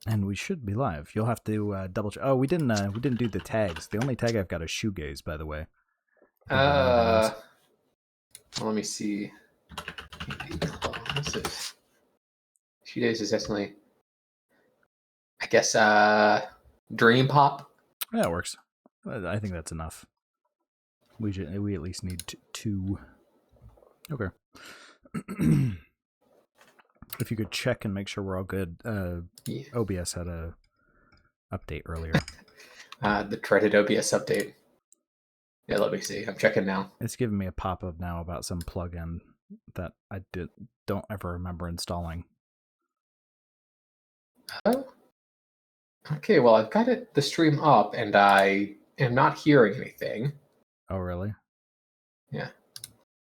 And we should be live. You'll have to double check. Oh, we didn't do the tags. The only tag I've got is shoegaze, by the way. Well, let me see. Shoegaze is definitely, I guess, dream pop. Yeah, it works. I think that's enough. We at least need two. Okay. If you could check and make sure we're all good. Yeah. OBS had a update earlier. The dreaded OBS update. Yeah, let me see. I'm checking now. It's giving me a pop-up now about some plugin that I don't ever remember installing. Oh. Okay, well, I've got the stream up, and I am not hearing anything. Oh, really? Yeah.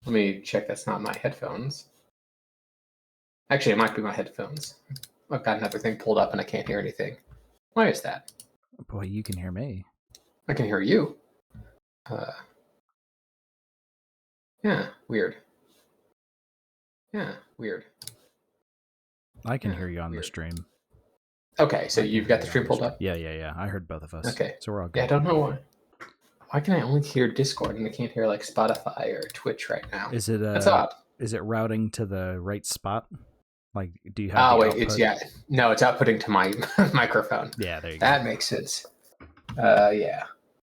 Let me check that's not my headphones. Actually, it might be my headphones. I've got another thing pulled up, and I can't hear anything. Why is that? Boy, you can hear me. I can hear you. Yeah, weird. Yeah, weird. I can hear you on the stream. Okay, so you've got the stream pulled up? Yeah. I heard both of us. Okay. So we're all good. Yeah, I don't know why. Why can I only hear Discord and I can't hear like Spotify or Twitch right now? Is it That's odd. Is it routing to the right spot? Like, do you have? Oh wait, it's outputting to my microphone. Yeah, there you go. That go. makes sense. Yeah.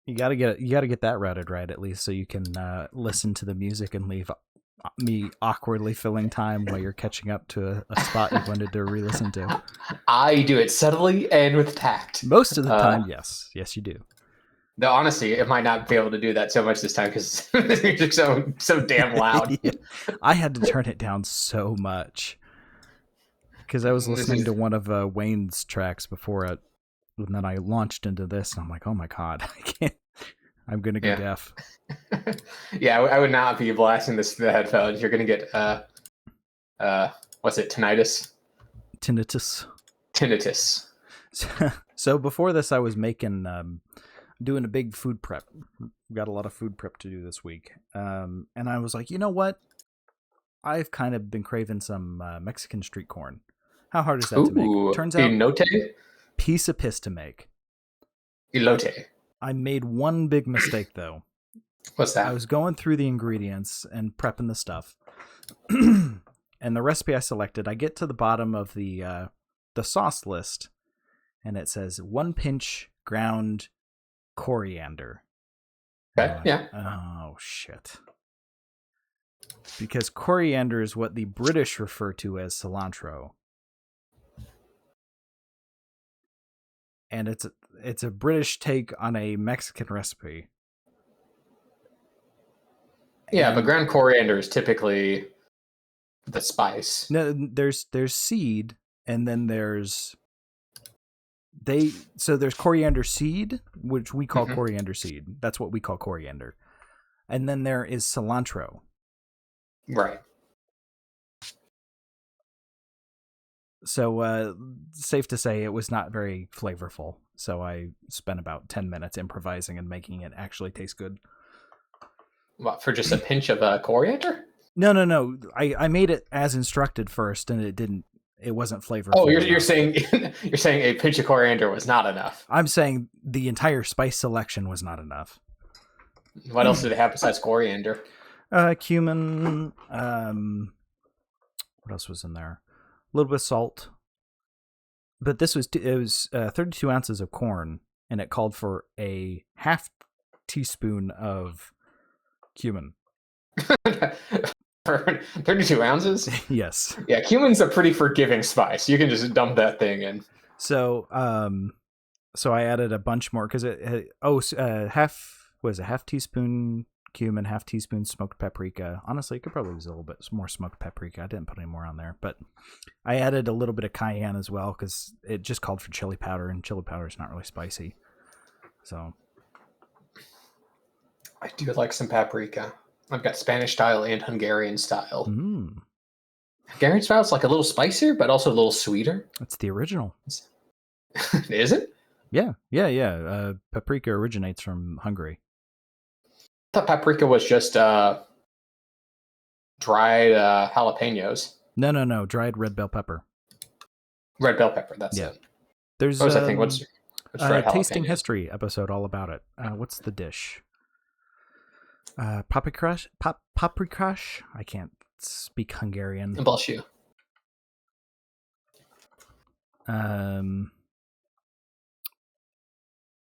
You gotta get that routed right at least, so you can listen to the music and leave me awkwardly filling time while you're catching up to a spot you wanted to re-listen to. I do it subtly and with tact. Most of the time, yes, you do. Though honestly, it might not be able to do that so much this time because the music's so damn loud. Yeah. I had to turn it down so much because I was listening to one of Wayne's tracks before it, and then I launched into this, and I'm like, oh my god, I can't. I'm gonna go deaf. Yeah, I would not be blasting this through the headphones. You're gonna get what's it? Tinnitus. So before this, I was making doing a big food prep. Got a lot of food prep to do this week, and I was like, you know what? I've kind of been craving some Mexican street corn. How hard is that to make? Turns out, piece of piss to make. Elote. I made one big mistake though. What's that? I was going through the ingredients and prepping the stuff, and the recipe I selected. I get to the bottom of the sauce list, and it says 1 pinch ground coriander. Okay. Yeah. Oh shit. Because coriander is what the British refer to as cilantro. And it's a British take on a Mexican recipe. Yeah, and, but ground coriander is typically the spice. No, there's seed, and then there's coriander seed, which we call coriander seed. That's what we call coriander. And then there is cilantro. Right. So safe to say it was not very flavorful. So I spent about 10 minutes improvising and making it actually taste good. What, for just a pinch of coriander? No. I made it as instructed first, and it wasn't flavorful. Oh, you're saying a pinch of coriander was not enough. I'm saying the entire spice selection was not enough. What else do they have besides coriander? Cumin. What else was in there? A little bit of salt. But it was 32 ounces of corn, and it called for a half teaspoon of cumin. 32 ounces? Yes. Yeah, cumin's a pretty forgiving spice. You can just dump that thing in. So I added a bunch more because half teaspoon cumin, half teaspoon smoked paprika. Honestly, you could probably use a little bit more smoked paprika. I didn't put any more on there, but I added a little bit of cayenne as well because it just called for chili powder, and chili powder is not really spicy. So I do like some paprika. I've got Spanish style and Hungarian style. Hungarian style is like a little spicier, but also a little sweeter. It's the original. Is it? Yeah. Paprika originates from Hungary. I thought paprika was just dried jalapenos. No. Dried red bell pepper. Red bell pepper, that's it. There's What was I thinking? What's fried tasting jalapenos? history episode all about it. What's the dish? Paprikash. I can't speak Hungarian. Bless you.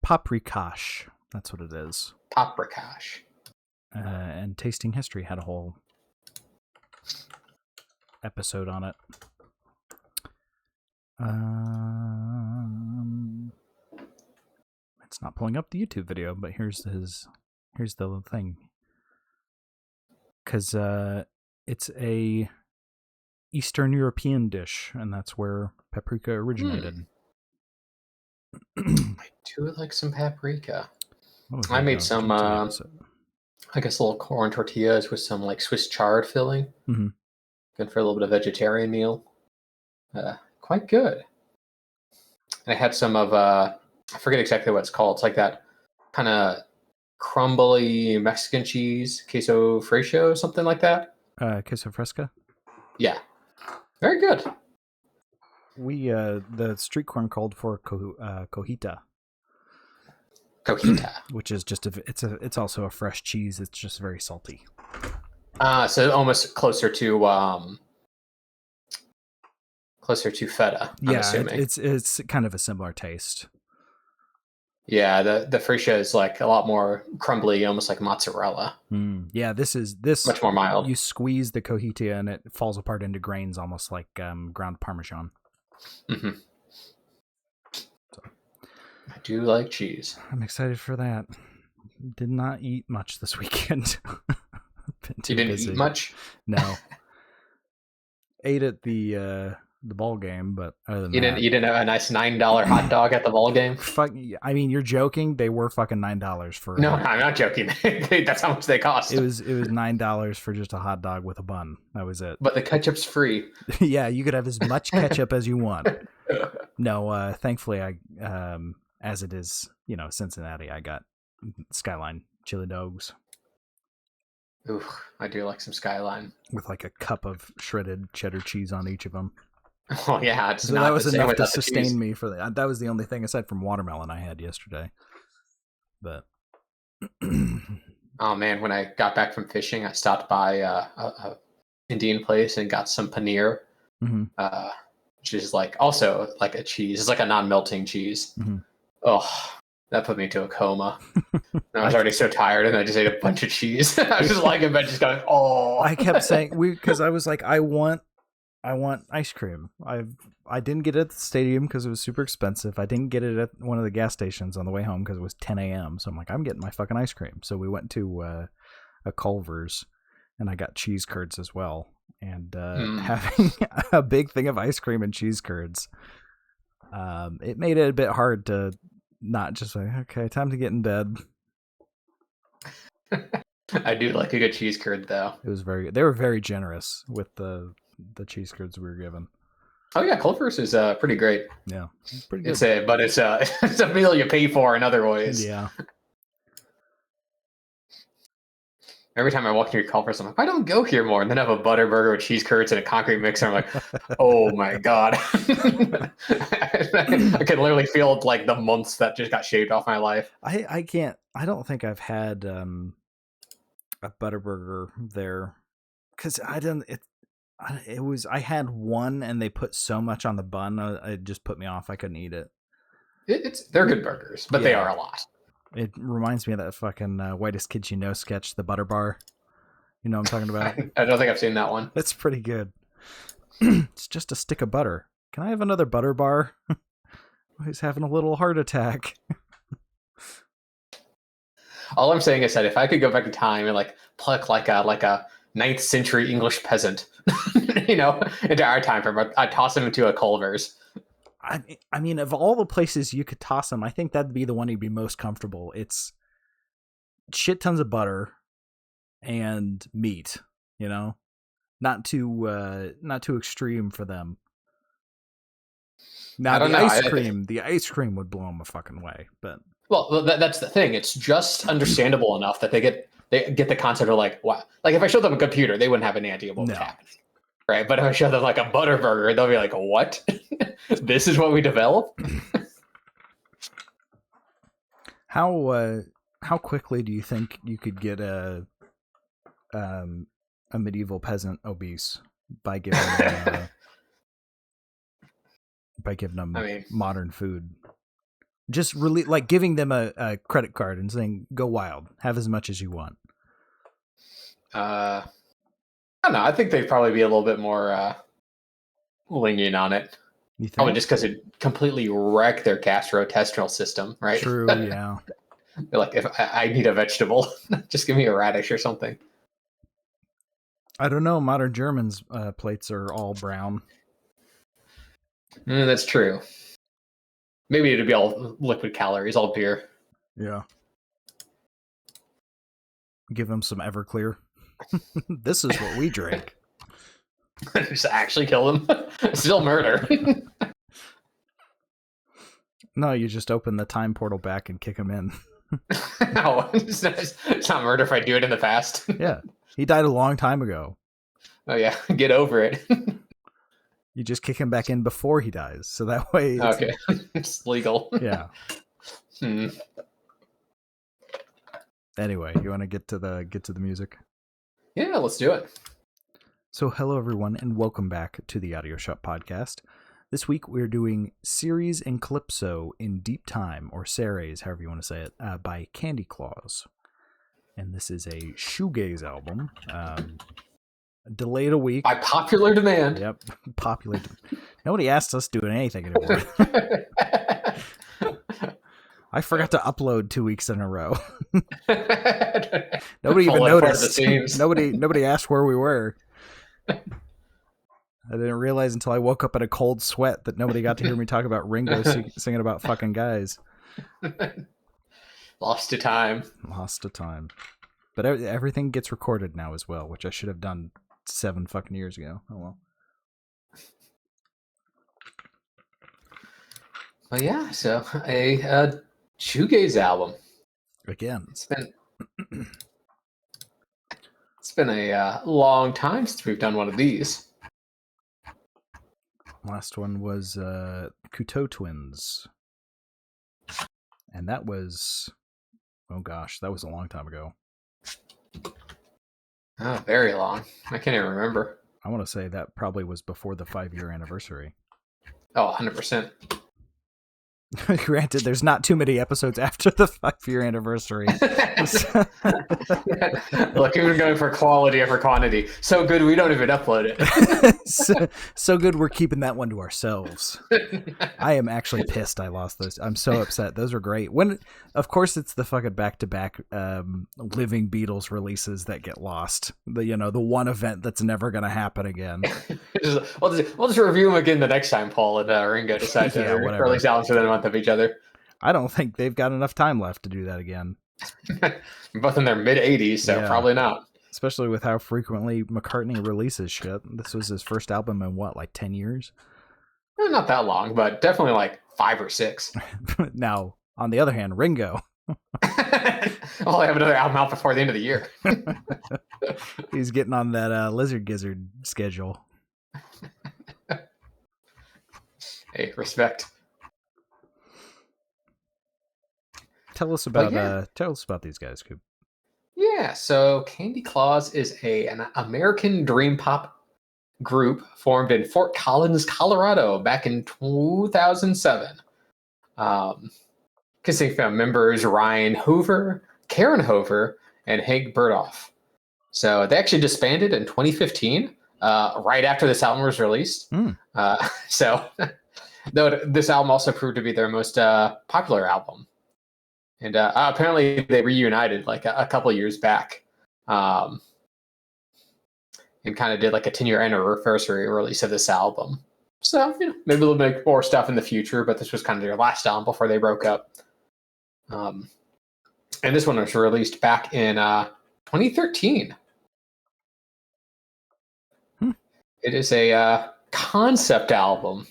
Paprikash. That's what it is. Paprikash. And tasting history had a whole episode on it. It's not pulling up the YouTube video, but here's the thing. Because it's a Eastern European dish, and that's where paprika originated. I do like some paprika. I made some, I guess, little corn tortillas with some like Swiss chard filling. Mm-hmm. Good for a little bit of vegetarian meal. Quite good. And I had some of, I forget exactly what it's called. It's like that kind of crumbly Mexican cheese, queso fresco, something like that. Queso fresca? Yeah. Very good. We, the street corn called for cojita. Cojita. Which is just, it's also a fresh cheese. It's just very salty. So almost closer to feta, I'm assuming. It's kind of a similar taste. Yeah, the freesia is like a lot more crumbly, almost like mozzarella. Yeah, this much more mild. You squeeze the cojita and it falls apart into grains, almost like ground Parmesan. Mm-hmm. So. I do like cheese. I'm excited for that. Did not eat much this weekend. You didn't eat much? No. Ate at the ball game, but other than that, you didn't have a nice $9 hot dog at the ball game? Fuck, I mean, you're joking. They were fucking $9 for. No, I'm not joking. That's how much they cost. It was $9 for just a hot dog with a bun. That was it. But the ketchup's free. Yeah, you could have as much ketchup as you want. No, thankfully, I as it is, Cincinnati, I got Skyline chili dogs. Ooh, I do like some Skyline with like a cup of shredded cheddar cheese on each of them. Oh yeah, so that was enough to sustain me for that. That was the only thing aside from watermelon I had yesterday. But oh man, when I got back from fishing, I stopped by a Indian place and got some paneer, which is like also like a cheese. It's like a non-melting cheese. Mm-hmm. Oh, that put me into a coma. I was already so tired, and I just ate a bunch of cheese. I was just lying in bed, just going, "Oh!" I kept saying because I was like, I want ice cream. I didn't get it at the stadium because it was super expensive. I didn't get it at one of the gas stations on the way home because it was 10 a.m. So I'm like, I'm getting my fucking ice cream. So we went to a Culver's, and I got cheese curds as well. And having a big thing of ice cream and cheese curds, it made it a bit hard to not just like, okay, time to get in bed. I do like a good cheese curd, though. It was very good. They were very generous with the cheese curds we were given. Oh yeah, Culver's is pretty great. Yeah, it's pretty good. It's it's a meal you pay for in other ways. Yeah. Every time I walk through Culver's, I'm like, I don't go here more. And then I have a butter burger with cheese curds and a concrete mixer. I'm like, oh my god. I can literally feel like the months that just got shaved off my life. I don't think I've had a butter burger there because I had one and they put so much on the bun, it just put me off. I couldn't eat it. They're good burgers, but they are a lot. It reminds me of that fucking Whitest Kids You Know sketch, the butter bar. You know what I'm talking about? I don't think I've seen that one. That's pretty good. It's just a stick of butter. Can I have another butter bar? He's having a little heart attack. All I'm saying is that if I could go back in time and like pluck like a 9th century English peasant, into our time frame, I'd toss him into a Culver's. I mean, of all the places you could toss him, I think that'd be the one he'd be most comfortable. It's shit tons of butter and meat, not too extreme for them. Now the ice cream would blow him a fucking way, but well, that's the thing. It's just understandable enough that they get the concept of like, wow, like if I showed them a computer, they wouldn't have any idea what was happening. Right, but if I show them like a butter burger, they'll be like, "What? This is what we develop?" How quickly do you think you could get a medieval peasant obese by giving them I mean, modern food? Just really like giving them a credit card and saying, "Go wild, have as much as you want." I don't know. I think they'd probably be a little bit more lenient on it. You think? Probably just because it completely wrecked their gastrointestinal system, right? True. Yeah. They're like, if I need a vegetable, just give me a radish or something. I don't know. Modern Germans' plates are all brown. That's true. Maybe it'd be all liquid calories, all beer. Yeah. Give them some Everclear. This is what we drink. Just actually kill them. Still murder. No, you just open the time portal back and kick him in. No, it's not murder if I do it in the past. Yeah. He died a long time ago. Oh yeah, get over it. You just kick him back in before he dies, so that way it's, okay, it's legal. Yeah. Anyway, you want to get to the music? Yeah, let's do it. So hello everyone and welcome back to the Audio Shop podcast. This week we're doing Ceres and Calypso in Deep Time, or Ceres, however you want to say it, by Candy Claws. And this is a shoegaze album. Delayed a week. By popular demand. Yep, popular. Nobody asked us doing anything anymore. I forgot to upload 2 weeks in a row. Nobody even noticed. Nobody asked where we were. I didn't realize until I woke up in a cold sweat that nobody got to hear me talk about Ringo singing about fucking guys. Lost to time. But everything gets recorded now as well, which I should have done 7 fucking years ago. Oh well. Well, yeah. So a shoegaze album. Again, it's been a long time since we've done one of these. Last one was Couteau Twins, and that was, oh gosh, that was a long time ago. Oh, very long. I can't even remember. I want to say that probably was before the 5-year anniversary. Oh, 100%. Granted, there's not too many episodes after the 5-year anniversary. Look, we're going for quality over quantity. So good, we don't even upload it. so good, we're keeping that one to ourselves. I am actually pissed I lost those. I'm so upset. Those are great. Of course, it's the fucking back-to-back Living Beatles releases that get lost. The one event that's never going to happen again. We'll just review them again the next time Paul and Ringo decide to release albums within a month of each other. I don't think they've got enough time left to do that again. Both in their mid-80s, so probably not. Especially with how frequently McCartney releases shit. This was his first album in what, like 10 years? Not that long, but definitely like 5 or 6. Now, on the other hand, Ringo. I'll have another album out before the end of the year. He's getting on that Lizard Gizzard schedule. Hey, respect. Tell us about these guys, Coop. Yeah, so Candy Claws is an American dream pop group formed in Fort Collins, Colorado, back in 2007. Consisting of members Ryan Hoover, Karen Hoover, and Hank Burdoff. So they actually disbanded in 2015, right after this album was released. So though this album also proved to be their most popular album. And apparently they reunited like a couple of years back, and kind of did like a 10-year anniversary release of this album. So maybe they'll make more stuff in the future, but this was kind of their last album before they broke up. And this one was released back in 2013. It is a concept album.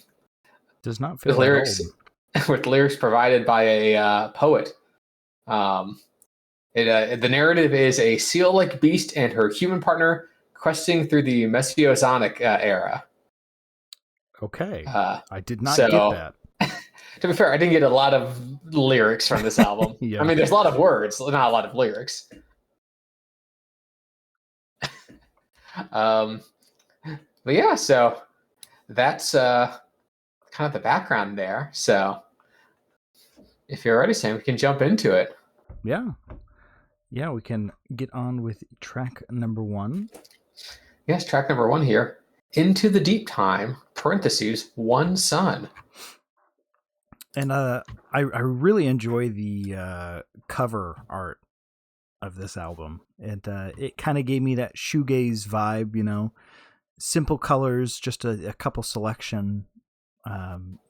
Does not feel with lyrics provided by a poet. The narrative is a seal-like beast and her human partner questing through the Mesozoic era. Okay, I did not get that. To be fair, I didn't get a lot of lyrics from this album. Yeah. I mean, there's a lot of words, not a lot of lyrics. But yeah, so that's kind of the background there. So if you're ready, Sam, we can jump into it. Yeah. Yeah, we can get on with track number 1. Yes, track number 1 here. Into the Deep Time, parentheses, One Sun. And I really enjoy the cover art of this album. It kind of gave me that shoegaze vibe, you know, simple colors, just a couple selection,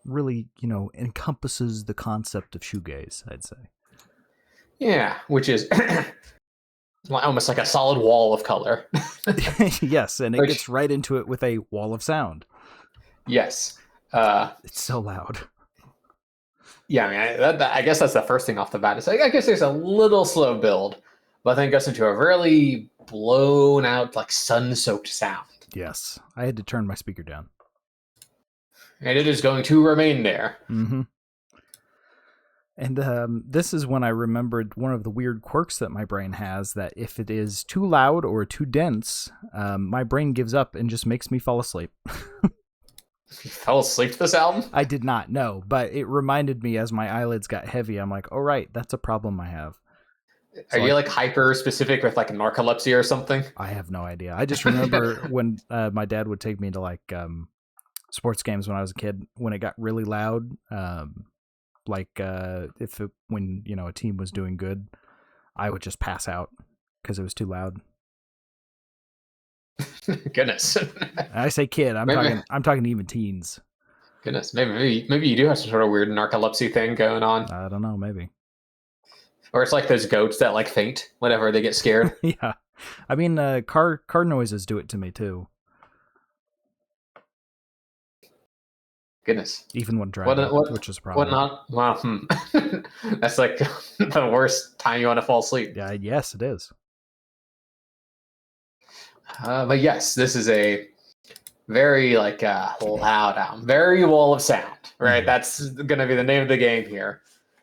really, you know, encompasses the concept of shoegaze, I'd say. Yeah, which is almost like a solid wall of color. Yes, and it gets right into it with a wall of sound. Yes. It's so loud. Yeah, I mean, I guess that's the first thing off the bat. It's like, I guess there's a little slow build, but then it goes into a really blown out, like sun-soaked sound. Yes, I had to turn my speaker down. And it is going to remain there. Mm-hmm. And this is when I remembered one of the weird quirks that my brain has, that if it is too loud or too dense, my brain gives up and just makes me fall asleep. You fell asleep to this album? I did not, no, but it reminded me as my eyelids got heavy. I'm like, oh, right, that's a problem I have. Are you like hyper specific with like narcolepsy or something? I have no idea. I just remember when my dad would take me to like sports games when I was a kid, when it got really loud, when, you know, a team was doing good, I would just pass out because it was too loud. Goodness. I say kid, I'm talking even teens. Goodness, maybe you do have some sort of weird narcolepsy thing going on. I don't know, maybe. Or it's like those goats that like faint whenever they get scared. Yeah, I mean, car noises do it to me too. Goodness. Even when driving, which is a problem. That's like the worst time you want to fall asleep. Yeah, yes, it is. But yes, this is a very like loud album, very wall of sound, right? That's going to be the name of the game here,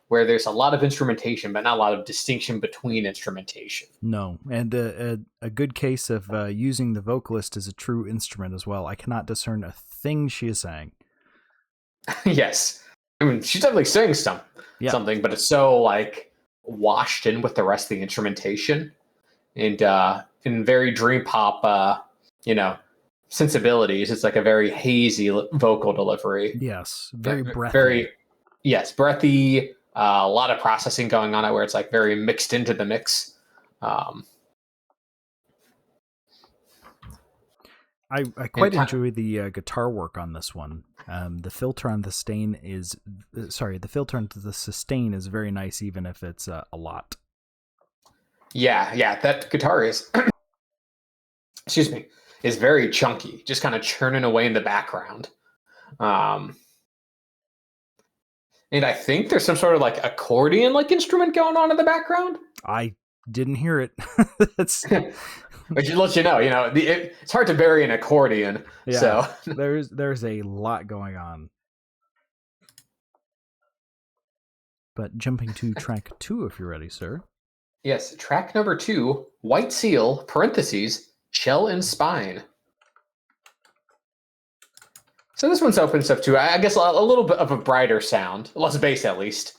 where there's a lot of instrumentation, but not a lot of distinction between instrumentation. No, and a good case of using the vocalist as a true instrument as well. I cannot discern a thing she is saying. Yes, I mean she's definitely saying something, but it's so like washed in with the rest of the instrumentation, and in very dream pop, sensibilities. It's like a very hazy vocal delivery. Yes, very breathy. Breathy. A lot of processing going on, where it's like very mixed into the mix. I quite enjoy the guitar work on this one. The filter on the sustain is very nice, even if it's a lot. Yeah, that guitar is, excuse me, is very chunky, just kind of churning away in the background. And I think there's some sort of like accordion like instrument going on in the background. I didn't hear it. That's which lets you know, it's hard to bury an accordion. Yeah, so there's a lot going on. But jumping to track 2, if you're ready, sir. Yes, track number 2, White Seal, parentheses, Shell and Spine. So this one's opens up to, I guess, a little bit of a brighter sound, less bass at least.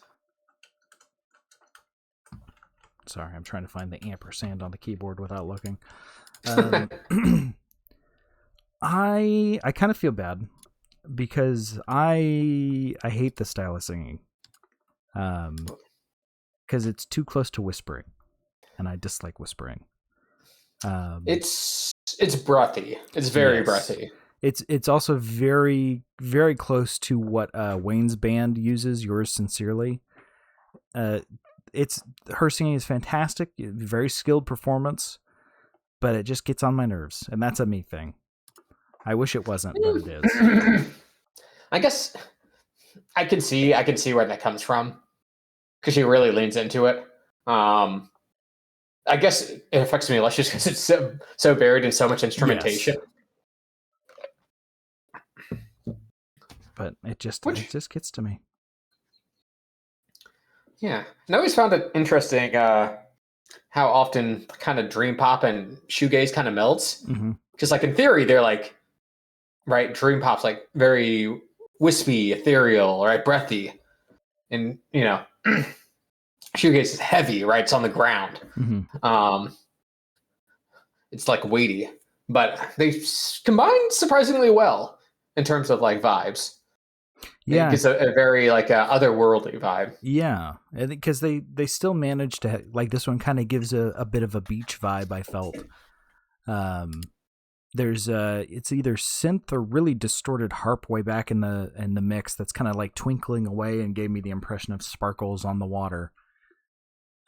Sorry, I'm trying to find the ampersand on the keyboard without looking. I kind of feel bad because I hate this style of singing, because it's too close to whispering, and I dislike whispering. It's breathy. It's very breathy. It's also very, very close to what Wayne's band uses. Yours sincerely. Her singing is fantastic, very skilled performance, but it just gets on my nerves, and that's a me thing. I wish it wasn't, but it is. I guess I can see where that comes from, because she really leans into it. I guess it affects me less just because it's so buried in so much instrumentation. Yes. But it just gets to me. Yeah. And I always found it interesting how often kind of dream pop and shoegaze kind of melts. Mm-hmm. Because like in theory, they're like, right, dream pop's like very wispy, ethereal, right, breathy. And, shoegaze is heavy, right? It's on the ground. Mm-hmm. It's like weighty. But they combine surprisingly well in terms of like vibes. Yeah. It gives a very like otherworldly vibe. Yeah, because they still managed to like this one kind of gives a bit of a beach vibe. I felt there's it's either synth or really distorted harp way back in the mix that's kind of like twinkling away and gave me the impression of sparkles on the water.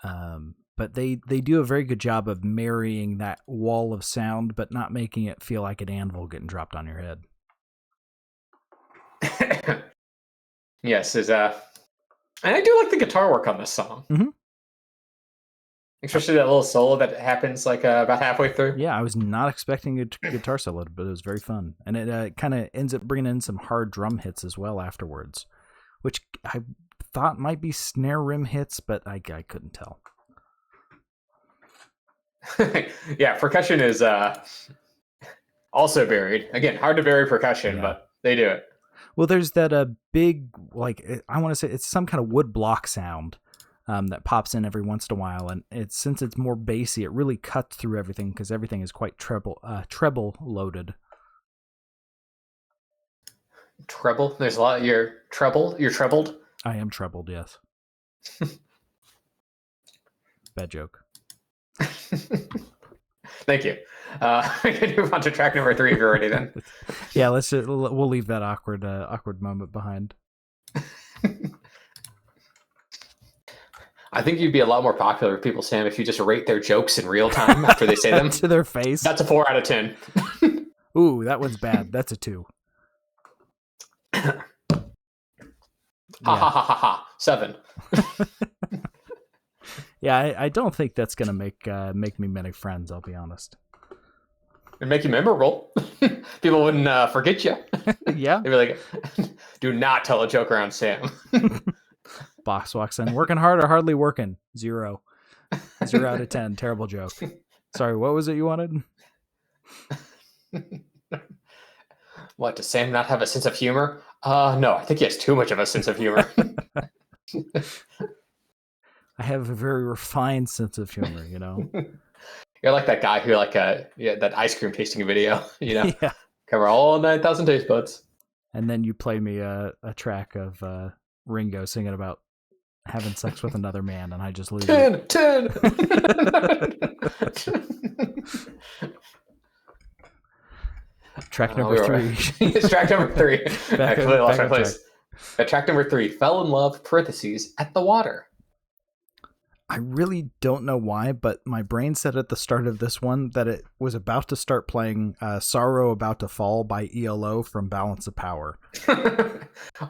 But they do a very good job of marrying that wall of sound, but not making it feel like an anvil getting dropped on your head. Yes, and I do like the guitar work on this song. Mm-hmm. Especially that little solo that happens like about halfway through. Yeah, I was not expecting a guitar solo, but it was very fun. And it kind of ends up bringing in some hard drum hits as well afterwards, which I thought might be snare rim hits, but I couldn't tell. Yeah, percussion is also buried. Again, hard to bury percussion, but they do it. Well, there's that big, like, I want to say it's some kind of wood block sound that pops in every once in a while, and since it's more bassy, it really cuts through everything because everything is quite treble loaded. Treble? There's a lot. You're trebled? I am trebled, yes. Bad joke. Thank you. We can move on to track number 3 if you're ready then. Yeah, we'll leave that awkward moment behind. I think you'd be a lot more popular with people, Sam, if you just rate their jokes in real time after they say them. To their face. That's a 4 out of 10. Ooh, that one's bad. That's a 2. Ha ha ha ha ha. 7. Yeah, I don't think that's gonna make me many friends. I'll be honest. It'd make you memorable. People wouldn't forget you. Yeah. They'd be like, "Do not tell a joke around Sam." Box walks in, working hard or hardly working? 0. 0 out of 10. Terrible joke. Sorry, what was it you wanted? What, does Sam not have a sense of humor? No, I think he has too much of a sense of humor. I have a very refined sense of humor, you know. You're like that guy who that ice cream tasting video, Yeah. Cover all 9,000 taste buds. And then you play me a track of Ringo singing about having sex with another man, and I just lose 10. Track number 3. It's track number 3. I completely lost my place. Track number 3, Fell in Love, parentheses, at the water. I really don't know why, but my brain said at the start of this one that it was about to start playing Sorrow About to Fall by ELO from Balance of Power.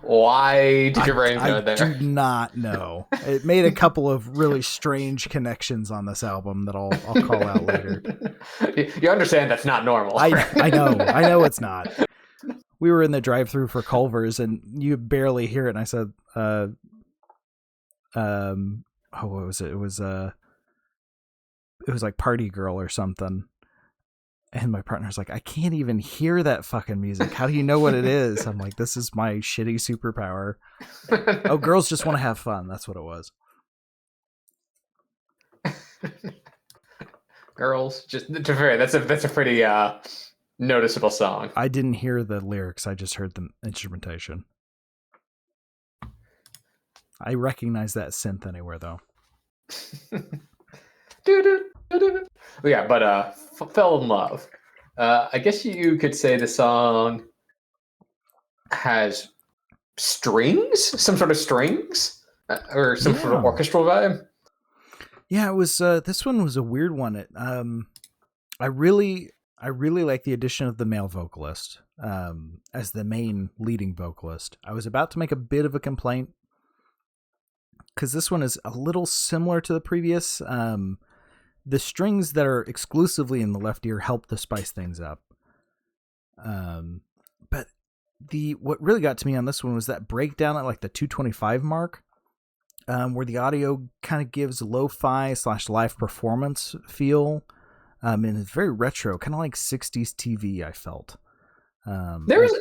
Why did your brain go there? I do not know. It made a couple of really strange connections on this album that I'll call out later. You understand that's not normal. I know it's not. We were in the drive-thru for Culver's and you barely hear it, and I said, what was it? It was like Party Girl or something. And my partner's like, I can't even hear that fucking music. How do you know what it is? I'm like, this is my shitty superpower. Oh, girls just want to have fun. That's what it was. Girls just to fair. That's a pretty noticeable song. I didn't hear the lyrics. I just heard the instrumentation. I recognize that synth anywhere, though. Yeah, but Fell in Love. I guess you could say the song has strings, some sort of strings, or some sort of orchestral vibe. Yeah, it was. This one was a weird one. I really like the addition of the male vocalist as the main leading vocalist. I was about to make a bit of a complaint because this one is a little similar to the previous. The strings that are exclusively in the left ear help to spice things up. But what really got to me on this one was that breakdown at like the 225 mark. where the audio kind of gives lo-fi / live performance feel. And it's very retro, kind of like 60s TV, I felt. There's,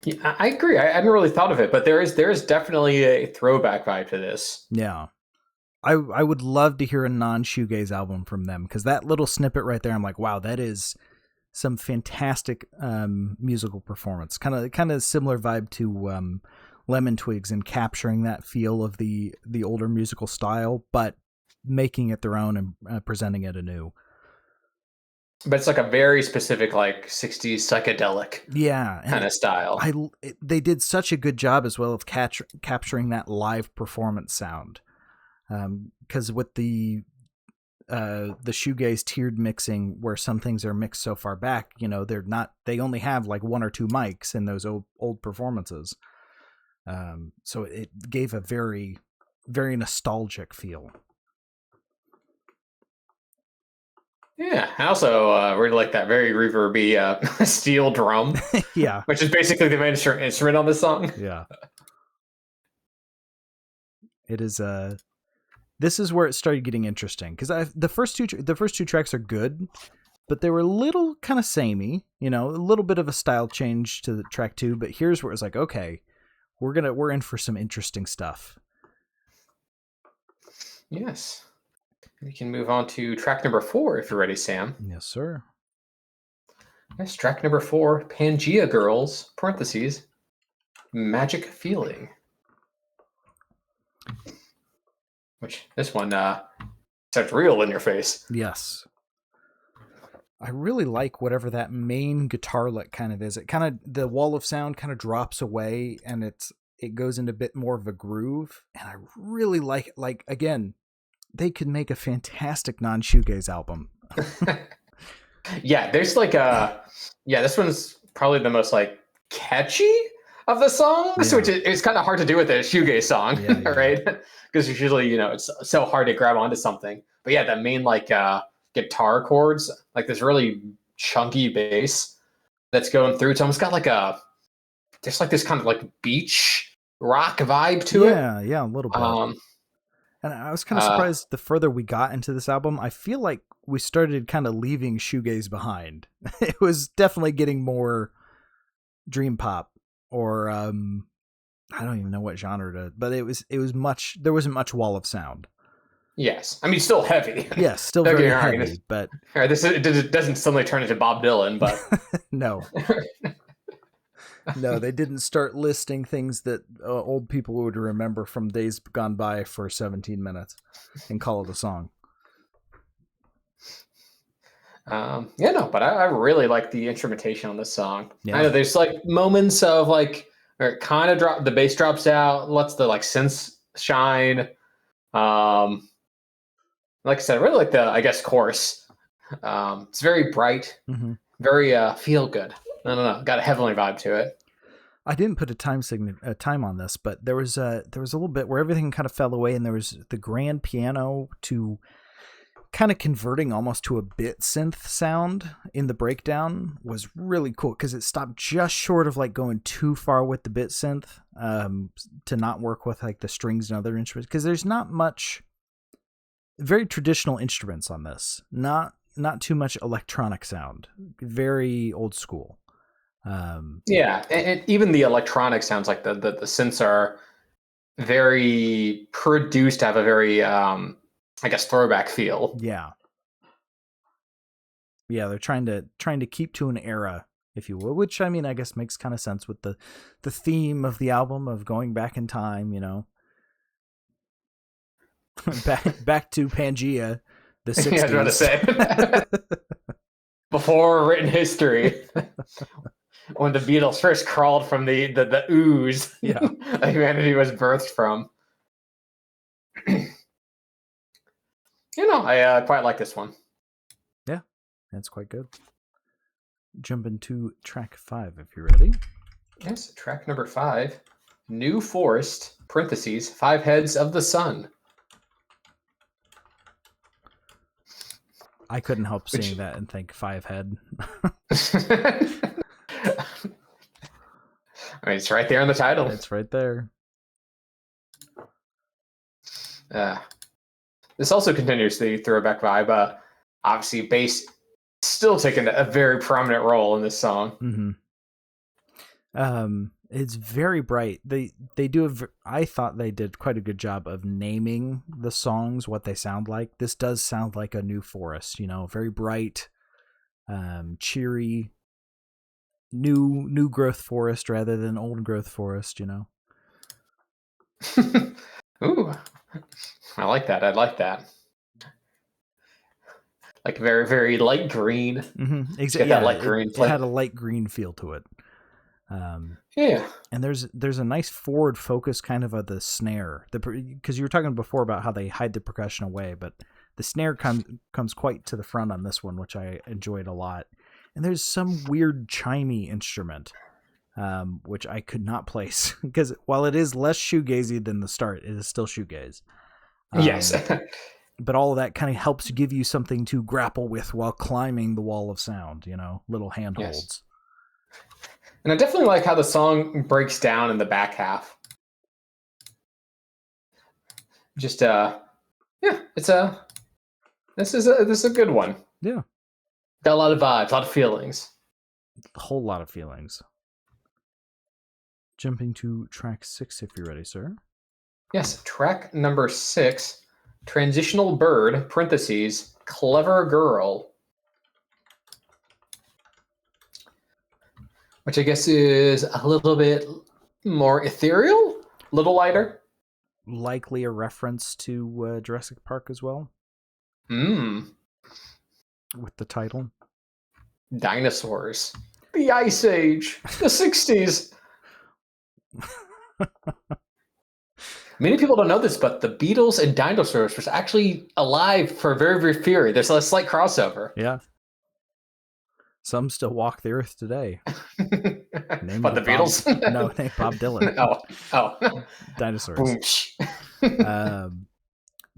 yeah, I agree. I hadn't really thought of it, but there is definitely a throwback vibe to this. Yeah. I would love to hear a non-shoegaze album from them, because that little snippet right there, I'm like, wow, that is some fantastic musical performance. Kind of similar vibe to Lemon Twigs, and capturing that feel of the older musical style, but making it their own and presenting it anew. But it's like a very specific, like 60s psychedelic, kind of style. They did such a good job as well of capturing that live performance sound. Because with the shoegaze tiered mixing, where some things are mixed so far back, they only have like 1 or 2 mics in those old performances. So it gave a very, very nostalgic feel. Yeah, I also really like that very reverby steel drum. Yeah. Which is basically the main instrument on this song. Yeah. It is this is where it started getting interesting, because the first two tracks are good, but they were a little kind of samey, a little bit of a style change to the track 2, but here's where it's like, okay, we're in for some interesting stuff. Yes. We can move on to track number 4 if you're ready, Sam. Yes, sir. Yes, track number 4, Pangea Girls, parentheses, Magic Feeling. Which, this one starts real in your face. Yes. I really like whatever that main guitar lick kind of is. It kind of, the wall of sound kind of drops away, and it goes into a bit more of a groove, and I really like it. Like, again, they could make a fantastic non-shoegaze album. Yeah, there's like this one's probably the most like catchy of the songs, which is kind of hard to do with a shoegaze song, right? Because usually, it's so hard to grab onto something. But yeah, that main like guitar chords, like this really chunky bass that's going through. It's almost got like there's like this kind of like beach rock vibe to it. Yeah, a little bit. And I was kind of surprised the further we got into this album, I feel like we started kind of leaving shoegaze behind. It was definitely getting more dream pop, or I don't even know what genre to, but it was much, there wasn't much wall of sound. Yes. I mean, still heavy. Yes, still very heavy, but it doesn't suddenly turn into Bob Dylan, but no. No, they didn't start listing things that old people would remember from days gone by for 17 minutes and call it a song. But I really like the instrumentation on this song. Yeah. I know there's like moments of like, where it kind of the bass drops out, lets the like synths shine. Like I said, I really like the, I guess, chorus. It's very bright, very feel good. I don't know, got a heavenly vibe to it. I didn't put a time on this, but there was a little bit where everything kind of fell away, and there was the grand piano to kind of converting almost to a bit synth sound in the breakdown was really cool, because it stopped just short of like going too far with the bit synth to not work with like the strings and other instruments, because there's not much very traditional instruments on this, not too much electronic sound, very old school. And even the electronic sounds, like the synths are very produced to have a very I guess throwback feel. Yeah, they're trying to keep to an era, if you will, which I mean, I guess makes kind of sense with the theme of the album of going back in time, back to Pangea, the 60s. Yeah, I was about to say. Before written history. When the Beatles first crawled from the ooze that humanity was birthed from. I quite like this one. Yeah, that's quite good. Jump into track 5 if you're ready. Yes, track number 5, New Forest, parentheses, 5 Heads of the Sun. I couldn't help seeing that and think 5 head. I mean, it's right there in the title. It's right there. Uh, this also continues the throwback vibe. Obviously, bass still taking a very prominent role in this song. Mm-hmm. It's very bright. They do I thought they did quite a good job of naming the songs what they sound like. This does sound like a New Forest, very bright, cheery, new growth forest rather than old growth forest, Ooh, I like that. Like very, very light green. Mm-hmm. Exactly. That light green. It had a light green feel to it. Yeah. And there's a nice forward focus kind of the snare, because you were talking before about how they hide the percussion away, but the snare comes quite to the front on this one, which I enjoyed a lot. And there's some weird chimey instrument, which I could not place because while it is less shoegazy than the start, it is still shoegaze. Yes. But all of that kind of helps give you something to grapple with while climbing the wall of sound, little handholds. Yes. And I definitely like how the song breaks down in the back half. Just this is a good one. Yeah. Got a lot of vibes, a lot of feelings. A whole lot of feelings. Jumping to track 6 if you're ready, sir. Yes, track number 6, Transitional Bird, parentheses, Clever Girl. Which I guess is a little bit more ethereal, a little lighter. Likely a reference to Jurassic Park as well. With the title. Dinosaurs. The Ice Age. The 60s. Many people don't know this, but the Beatles and dinosaurs was actually alive for a very, very period. There's a slight crossover. Yeah. Some still walk the earth today. But the Beatles? No, named Bob Dylan. Oh. Dinosaurs.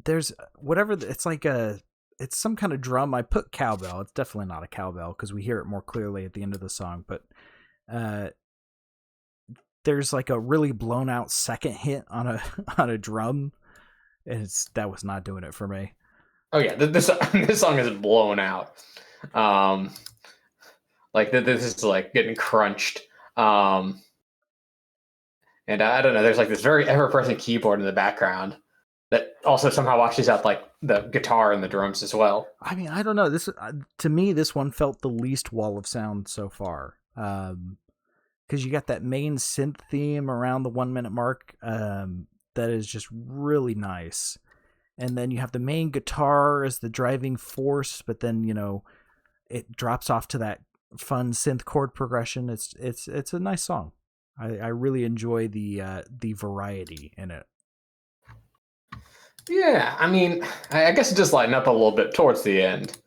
There's whatever, it's like it's some kind of drum. I put cowbell. It's definitely not a cowbell because we hear it more clearly at the end of the song. But there's like a really blown out second hit on a drum, and that was not doing it for me. Oh yeah, this song is blown out. Like this is like getting crunched. And I don't know. There's like this very ever-present keyboard in the background that also somehow washes out like the guitar and the drums as well. I mean, I don't know. This to me, this one felt the least wall of sound so far. Because you got that main synth theme around the 1 minute mark that is just really nice. And then you have the main guitar as the driving force, but then, it drops off to that fun synth chord progression. It's a nice song. I really enjoy the variety in it. Yeah, I mean, I guess it just lightened up a little bit towards the end.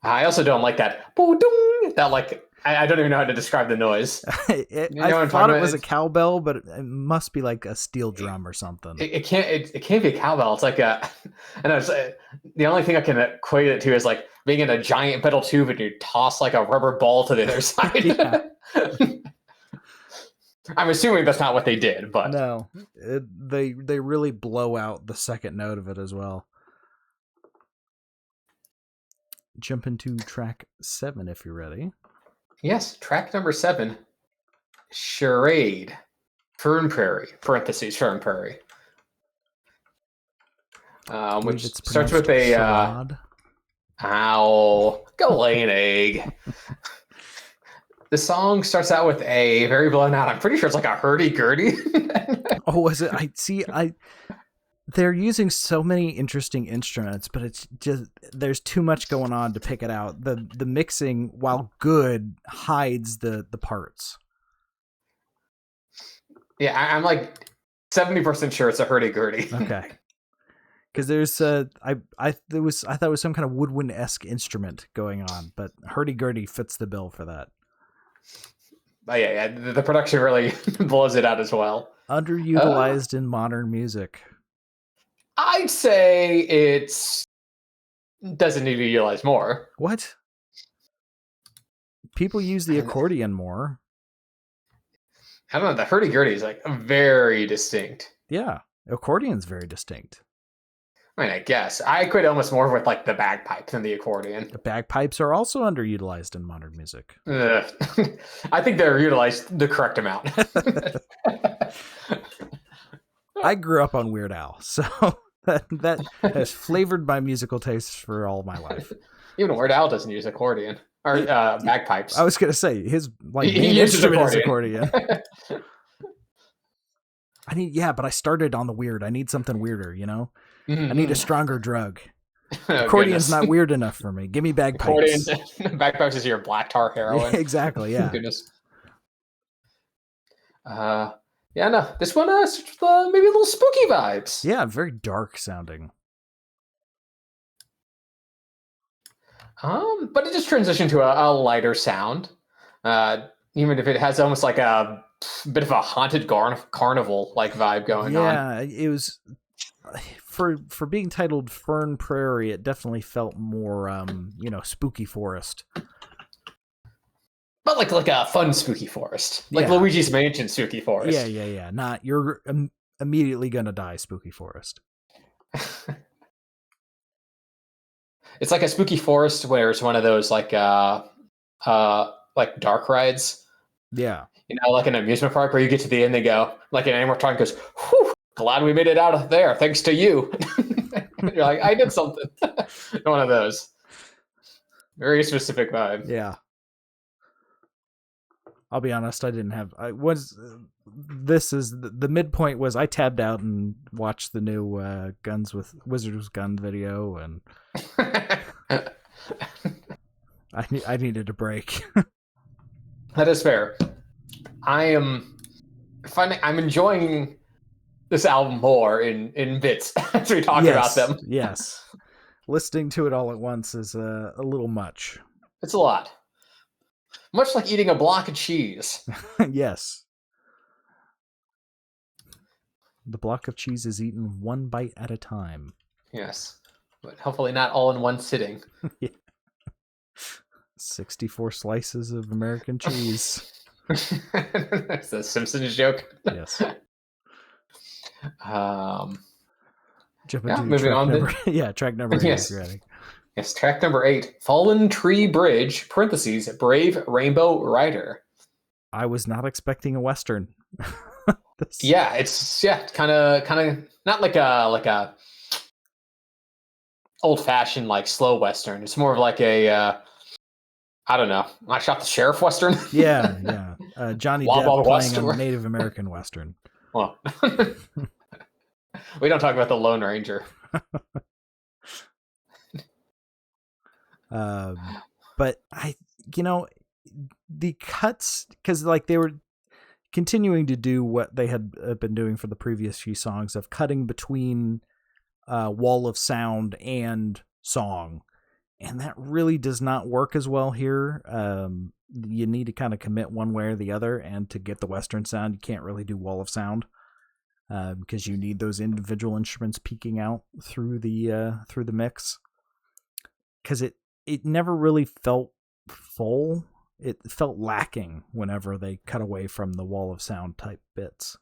I also don't like that like, I don't even know how to describe the noise. I thought it was a cowbell, but it must be like a steel drum or something. It can't be a cowbell. It's like the only thing I can equate it to is like being in a giant metal tube and you toss like a rubber ball to the other side. I'm assuming that's not what they did, but no, they really blow out the second note of it as well. Jump into track 7 if you're ready. Yes, track number 7, Charade, Fern Prairie, parentheses, Fern Prairie. Which starts with a... go lay an egg. The song starts out with a very blown out, I'm pretty sure it's like a hurdy-gurdy. Oh, was it? They're using so many interesting instruments, but it's just there's too much going on to pick it out. The mixing, while good, hides the parts. Yeah, I'm like 70% sure it's a hurdy-gurdy. Okay, because there's I thought it was some kind of woodwind-esque instrument going on, but hurdy-gurdy fits the bill for that. But yeah, the production really blows it out as well. Underutilized in modern music. I'd say doesn't need to be utilized more. What? People use the accordion more. I don't know. The hurdy-gurdy is like very distinct. Yeah, accordion's very distinct. I mean, I guess I equate almost more with like the bagpipe than the accordion. The bagpipes are also underutilized in modern music. Ugh. I think they're utilized the correct amount. I grew up on Weird Al, so that has flavored my musical tastes for all my life. Even Weird Al doesn't use accordion or bagpipes. I was gonna say his like He main uses instrument is accordion. But I started on the weird. I need something weirder, you know? Mm-hmm. I need a stronger drug. Oh, Accordion's not weird enough for me. Give me bagpipes. Bagpipes is your black tar heroin. Exactly, yeah. Goodness. Yeah, no. This one maybe a little spooky vibes. Yeah, very dark sounding. But it just transitioned to a lighter sound. Even if it has almost like a bit of a haunted carnival like vibe going on. Yeah, it was for being titled Fern Prairie, it definitely felt more spooky forest. But like a fun spooky forest. Like Luigi's Mansion spooky forest. Yeah. Not you're immediately gonna die spooky forest. It's like a spooky forest where it's one of those like dark rides. Yeah. You know, like an amusement park where you get to the end, they go, like an animatronic goes, whew, glad we made it out of there, thanks to you. You're like, I did something. One of those. Very specific vibe. Yeah. I'll be honest, the midpoint was I tabbed out and watched the new Guns with Wizards Gun video, and I needed a break. That is fair. I'm enjoying this album more in bits as we talk about them. Yes. Listening to it all at once is a little much. It's a lot. Much like eating a block of cheese. Yes. The block of cheese is eaten one bite at a time. Yes. But hopefully not all in one sitting. Yeah. 64 slices of American cheese. That's a Simpsons joke. Yes. Moving on. Track number 8. Yes. If you're ready. Yes, track number 8, Fallen Tree Bridge, parentheses, Brave Rainbow Rider. I was not expecting a Western. It's kind of not like a old-fashioned like slow Western. It's more of like a I don't know. I shot the sheriff Western. Yeah. Johnny Depp playing a Native American Western. Well, we don't talk about the Lone Ranger. But the cuts, because like they were continuing to do what they had been doing for the previous few songs of cutting between wall of sound and song, and that really does not work as well here. You need to kind of commit one way or the other, and to get the Western sound, you can't really do wall of sound because you need those individual instruments peeking out through the mix. Because it never really felt full. It felt lacking whenever they cut away from the wall of sound type bits.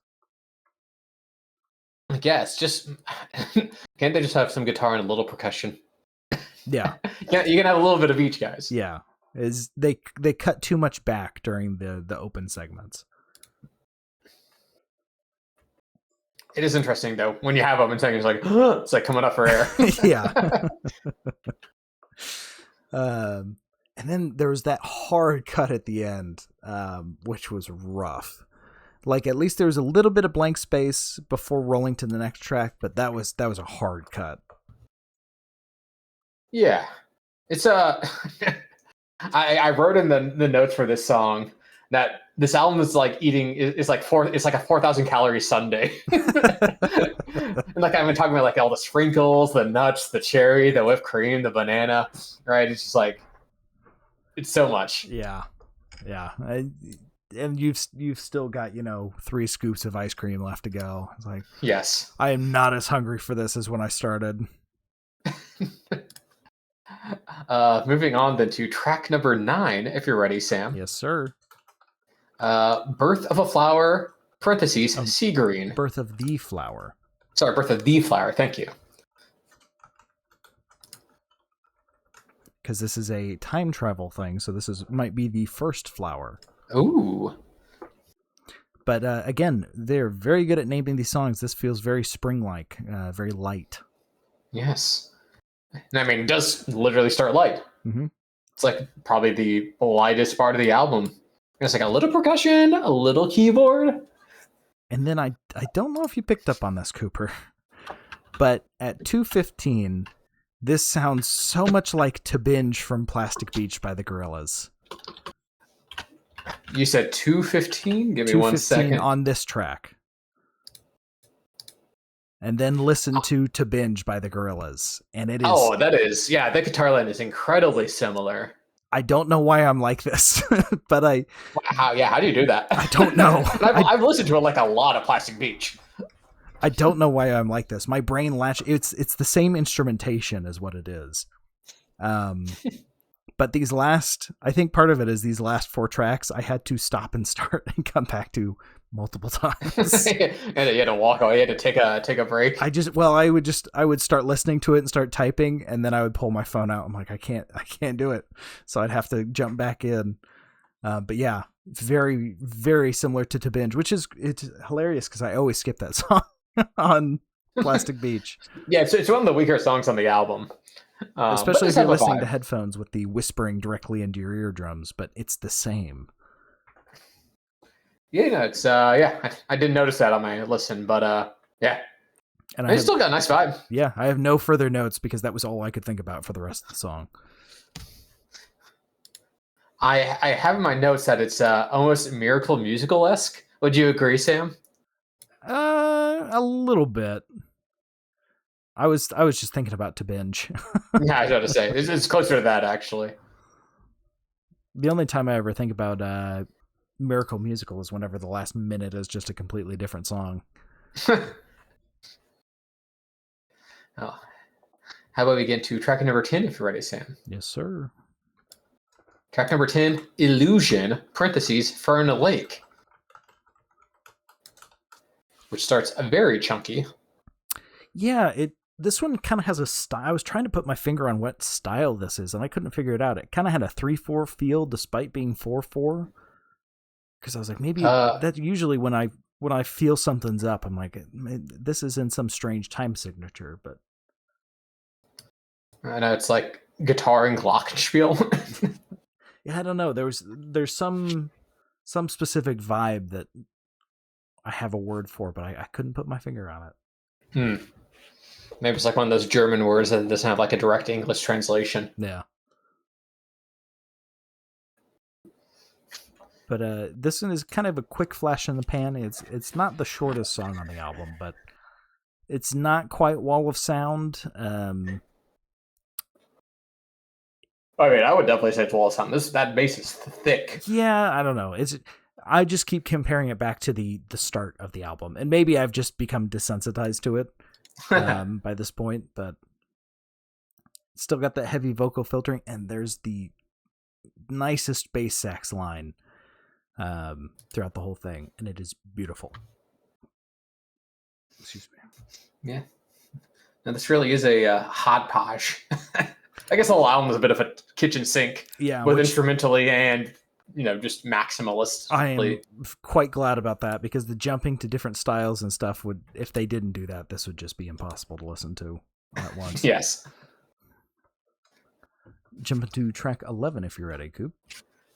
I guess just can't they just have some guitar and a little percussion? Yeah. Yeah, you can have a little bit of each, guys. Yeah. They cut too much back during the open segments. It is interesting though when you have open segments, like it's like coming up for air. Yeah. And then there was that hard cut at the end, which was rough. Like at least there was a little bit of blank space before rolling to the next track, but that was a hard cut. Yeah, it's I wrote in the notes for this song that this album is like it's like a 4,000 calorie sundae. And like I've been talking about like all the sprinkles, the nuts, the cherry, the whipped cream, the banana, right? It's just like it's so much. Yeah. And you've still got 3 scoops of ice cream left to go. It's like, yes, I am not as hungry for this as when I started. Moving on then to track number 9, if you're ready, Sam. Yes, sir. Birth of a Flower, parentheses, sea green. Birth of the Flower. Sorry, Birth of the Flower. Thank you. because this is a time travel thing. So this might be the first flower. Ooh. But again, they're very good at naming these songs. This feels very spring-like, very light. Yes. And I mean, it does literally start light. Mm-hmm. It's like probably the lightest part of the album. There's like a little percussion, a little keyboard. And then I don't know if you picked up on this, Cooper, but at 2:15, this sounds so much like To Binge from Plastic Beach by the Gorillaz. You said 2:15? Give me 1 second. On this track. And then listen to Binge by the Gorillaz. And it is... Oh, that is... Yeah, the guitar line is incredibly similar. I don't know why I'm like this, but How do you do that? I don't know. I've listened to it like a lot of Plastic Beach. I don't know why I'm like this. My brain it's the same instrumentation as what it is. But I think part of it is these last 4 tracks, I had to stop and start and come back to multiple times. And you had to walk away, you had to take a break. I would start listening to it and start typing, and then I would pull my phone out. I'm like, I can't do it. So I'd have to jump back in. But yeah, very, very similar to Binge, it's hilarious because I always skip that song on Plastic Beach. Yeah, it's one of the weaker songs on the album. Especially if you're listening to headphones with the whispering directly into your eardrums, but it's the same. Yeah, it's I didn't notice that on my listen, but yeah. And it's still got a nice vibe. Yeah, I have no further notes because that was all I could think about for the rest of the song. I have in my notes that it's almost Miracle Musical-esque. Would you agree, Sam? A little bit. I was just thinking about To Binge. Yeah, I was about to say it's closer to that actually. The only time I ever think about Miracle Musical is whenever the last minute is just a completely different song. Oh. How about we get to track number 10 if you're ready, Sam? Yes, sir. Track number 10, Illusion, parentheses, Fern Lake. Which starts very chunky. Yeah, this one kind of has a style. I was trying to put my finger on what style this is, and I couldn't figure it out. It kind of had a 3/4 feel despite being 4/4. Because I was like, maybe that's usually when I feel something's up, I'm like, this is in some strange time signature, but I know it's like guitar and glockenspiel. Yeah, I don't know. There's some specific vibe that I have a word for, but I couldn't put my finger on it. Maybe it's like one of those German words that doesn't have like a direct English translation. Yeah. But this one is kind of a quick flash in the pan. It's not the shortest song on the album, but it's not quite Wall of Sound. I mean, I would definitely say it's Wall of Sound. That bass is thick. Yeah, I don't know. I just keep comparing it back to the start of the album, and maybe I've just become desensitized to it by this point. But it's still got that heavy vocal filtering, and there's the nicest bass sax line throughout the whole thing, and it is beautiful. Excuse me. Yeah. Now this really is a hodgepodge. I guess the whole album is a bit of a kitchen sink. Yeah, with instrumentally and just maximalist. I am quite glad about that, because the jumping to different styles and stuff would, if they didn't do that, this would just be impossible to listen to at once. Yes. Jump into track 11 if you're ready, Coop.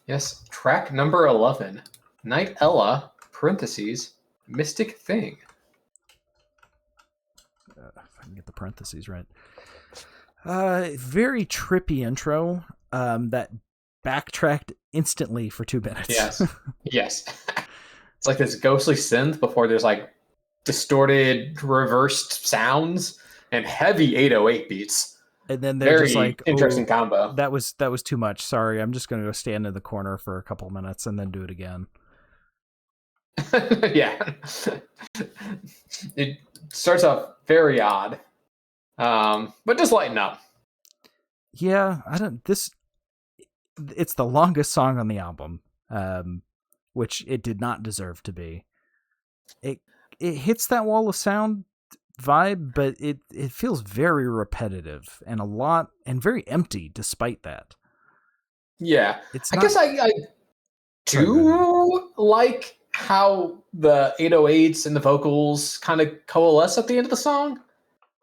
Yes, track number 11, Night Ella, parentheses, Mystic Thing. If I can get the parentheses right. Very trippy intro that backtracked instantly for 2 minutes. Yes. Yes. It's like this ghostly synth before there's like distorted reversed sounds and heavy 808 beats. And then they're very just like, interesting combo. That was too much. Sorry, I'm just going to go stand in the corner for a couple minutes and then do it again. Yeah. It starts off very odd. But just lighten up. Yeah, it's the longest song on the album, which it did not deserve to be. It hits that Wall of Sound vibe, but it feels very repetitive and very empty despite that. Yeah. It's I guess I do like how the 808s and the vocals kind of coalesce at the end of the song.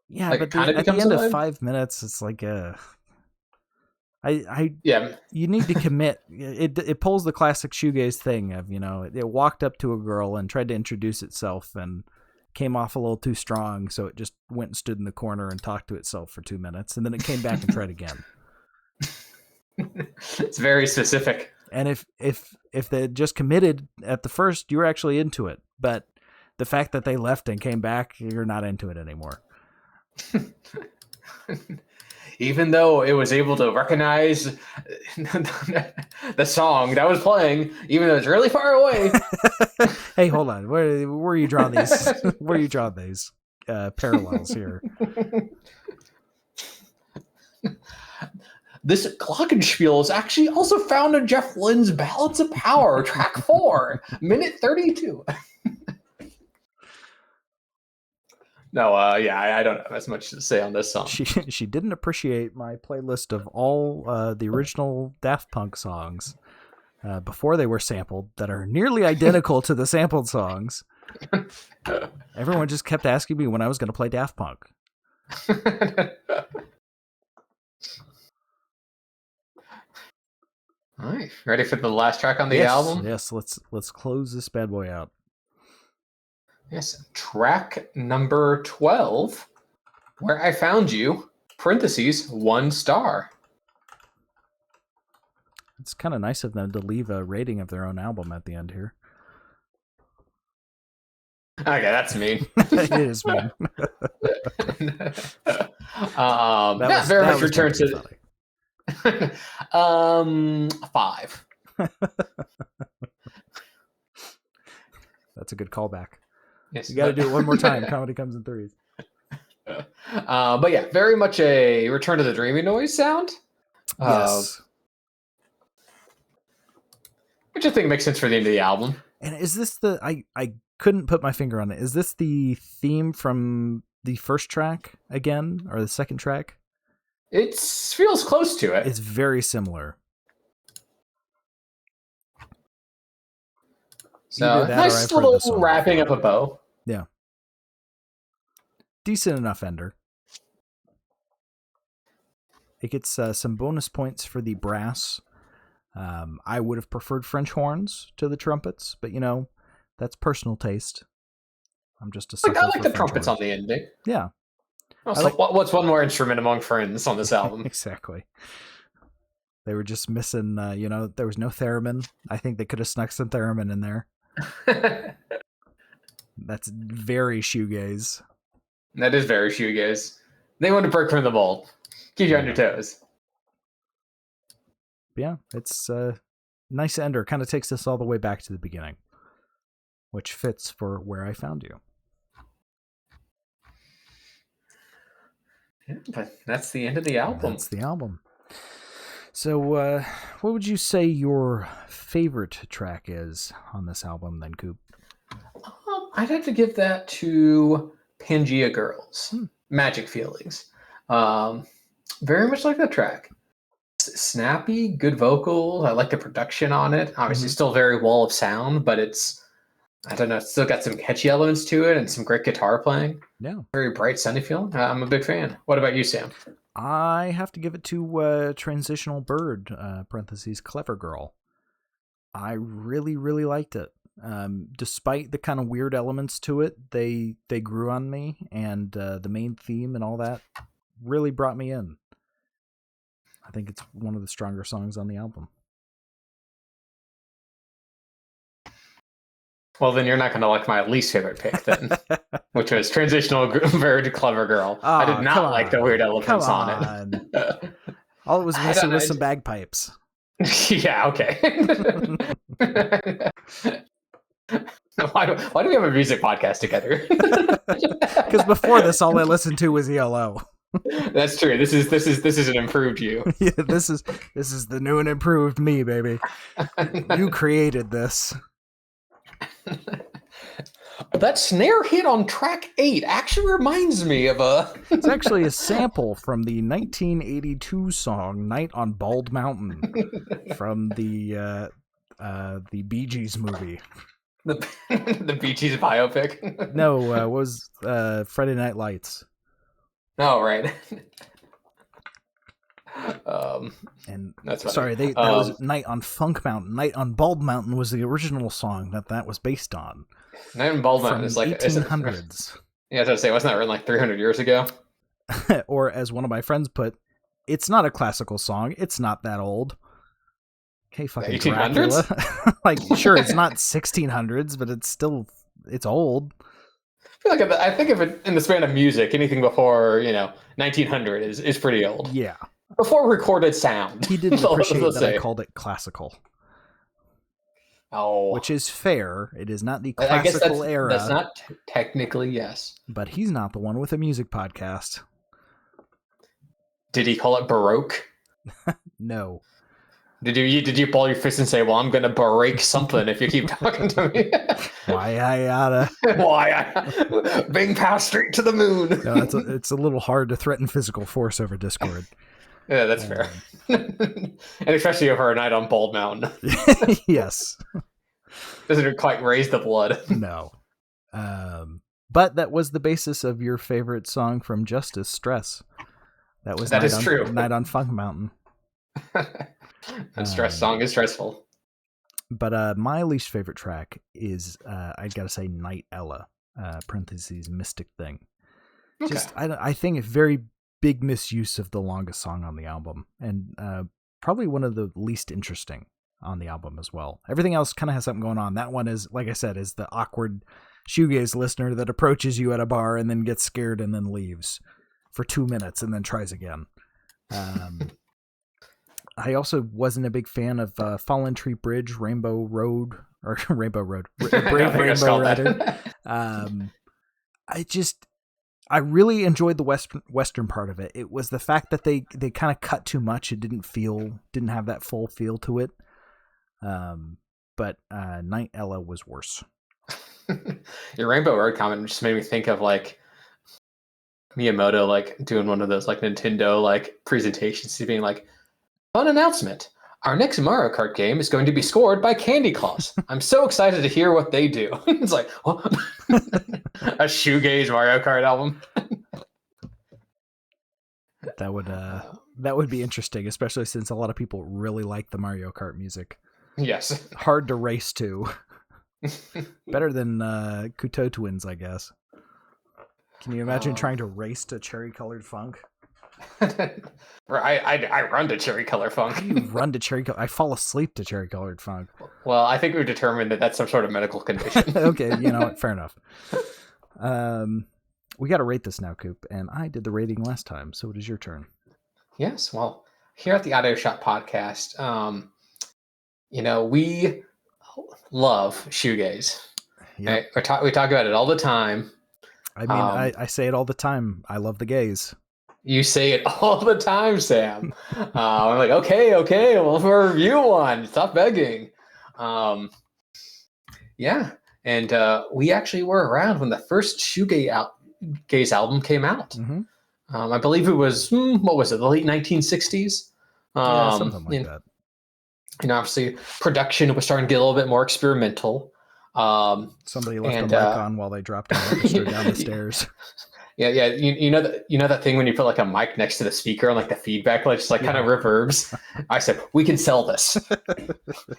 Yeah, like, but at the end of 5 minutes, it's like you need to commit. It pulls the classic shoegaze thing of, it walked up to a girl and tried to introduce itself and came off a little too strong, so it just went and stood in the corner and talked to itself for 2 minutes, and then it came back and tried again. It's very specific. And if they had just committed at the first, you were actually into it. But the fact that they left and came back, you're not into it anymore. Even though it was able to recognize the song that was playing, even though it's really far away. Hey, hold on. Where are you drawing these? Where are you drawing these parallels here? This glockenspiel is actually also found in Jeff Lynne's Balance of Power, track 4, minute 32. No, I don't have as much to say on this song. She didn't appreciate my playlist of all the original Daft Punk songs before they were sampled that are nearly identical to the sampled songs. Everyone just kept asking me when I was going to play Daft Punk. All right, ready for the last track on the album? Yes, let's close this bad boy out. Yes, track number 12, Where I Found You, parentheses, 1 star. It's kind of nice of them to leave a rating of their own album at the end here. Okay, that's mean. It is mean. That very much returns to... 5. That's a good callback. Yes, you got to do it one more time. Comedy comes in threes. But yeah, very much a return to the dreamy noise sound. Yes. Which I think makes sense for the end of the album. And is this I couldn't put my finger on it. Is this the theme from the first track again, or the second track? It feels close to it. It's very similar. So nice little wrapping up a bow. Yeah. Decent enough ender. It gets some bonus points for the brass. I would have preferred French horns to the trumpets, but that's personal taste. I'm just a sucker I like for the trumpets horns. on the ending. Yeah. Also, what's one more instrument among friends on this album? Exactly. They were just missing, there was no theremin. I think they could have snuck some theremin in there. That's very shoegaze. That is very shoegaze. They want to break from the mold. Keep you on your toes. Yeah, it's a nice ender. Kind of takes us all the way back to the beginning, which fits for Where I Found You. Yeah, but that's the end of the album. That's the album. So, what would you say your favorite track is on this album, then, Coop? I'd have to give that to Pangea Girls, Magic Feelings. Very much like that track. Snappy, good vocals. I like the production on it. Obviously, still very wall of sound, but it's still got some catchy elements to it and some great guitar playing. Yeah. Very bright, sunny feel. I'm a big fan. What about you, Sam? I have to give it to Transitional Bird, parentheses, Clever Girl. I really, really liked it. Despite the kind of weird elements to it, they grew on me, and the main theme and all that really brought me in. I think it's one of the stronger songs on the album. Well, then you're not going to like my least favorite pick, then, which was Transitional Bird, Clever Girl. Oh, I did not like the weird elements on it. All it was missing was some bagpipes. Yeah, okay. Why do we have a music podcast together? Because before this, all I listened to was ELO. That's true. This is an improved you. Yeah, this is the new and improved me, baby. You created this. That snare hit on track 8 actually reminds me of a... It's actually a sample from the 1982 song "Night on Bald Mountain" from the Bee Gees movie. The Bee Gees biopic? No, it was Friday Night Lights. Oh, right. And that's funny. sorry, that was "Night on Funk Mountain." "Night on Bald Mountain" was the original song that was based on. Night on Bald Mountain is like 1800s. Yeah, I was gonna say, wasn't that written like 300 years ago? Or as one of my friends put, it's not a classical song. It's not that old. Okay, fucking 1800s? Dracula. Like, sure, it's not 1600s, but it's old. I think if it, in the span of music, anything before 1900 is pretty old. Yeah. Before recorded sound. He didn't appreciate that I called it classical. Oh. Which is fair. It is not the classical era. That's not technically, yes. But he's not the one with a music podcast. Did he call it Baroque? No. Did you ball your fist and say, "Well, I'm going to break something if you keep talking to me"? Why I oughta? Bing pow straight to the moon. No, it's a little hard to threaten physical force over Discord. Yeah, that's fair. And especially over a night on Bald Mountain. Yes. Doesn't quite raise the blood. No. But that was the basis of your favorite song from Justice, Stress. That is true. Night on Funk Mountain. And Stress song is stressful. But my least favorite track is, I gotta say, Night Ella, parentheses, Mystic Thing. Okay. Just, I think a very big misuse of the longest song on the album, and probably one of the least interesting on the album as well. Everything else kind of has something going on. That one is, like I said, is the awkward shoegaze listener that approaches you at a bar and then gets scared and then leaves for 2 minutes and then tries again. I also wasn't a big fan of Fallen Tree Bridge, Rainbow Road, or Rainbow Road, Brave Rainbow Rider. I really enjoyed the western part of it. It was the fact that they kind of cut too much. It didn't have that full feel to it. But Night Ella was worse. Your Rainbow Road comment just made me think of like Miyamoto like doing one of those like Nintendo like presentations, being like, "Fun announcement. Our next Mario Kart game is going to be scored by Candy Claus. I'm so excited to hear what they do." It's like, oh. A shoegaze Mario Kart album. That would be interesting, especially since a lot of people really like the Mario Kart music. Yes. Hard to race to. Better than Couteau Twins, I guess. Can you imagine trying to race to Cherry Colored Funk? I run to Cherry Colored Funk. You run to Cherry Colored... I fall asleep to Cherry Colored Funk. Well, I think we've determined that that's some sort of medical condition. Okay, fair enough. We got to rate this now, Coop, and I did the rating last time, so it is your turn. Yes, well, here at the Audio Shop Podcast, we love shoegaze. Yep. Right? We talk about it all the time. I mean, I say it all the time. I love the gays. You say it all the time, Sam. I'm like, okay, well, we'll review one. Stop begging. Yeah, and we actually were around when the first shoegaze album came out. Mm-hmm. I believe it was, what was it, the late 1960s? Yeah, something like that. And obviously, production was starting to get a little bit more experimental. Somebody left the mic on while they dropped an orchestra down the stairs. Yeah. You know that thing when you put like a mic next to the speaker and like the feedback like just like kind of reverbs. I said we can sell this,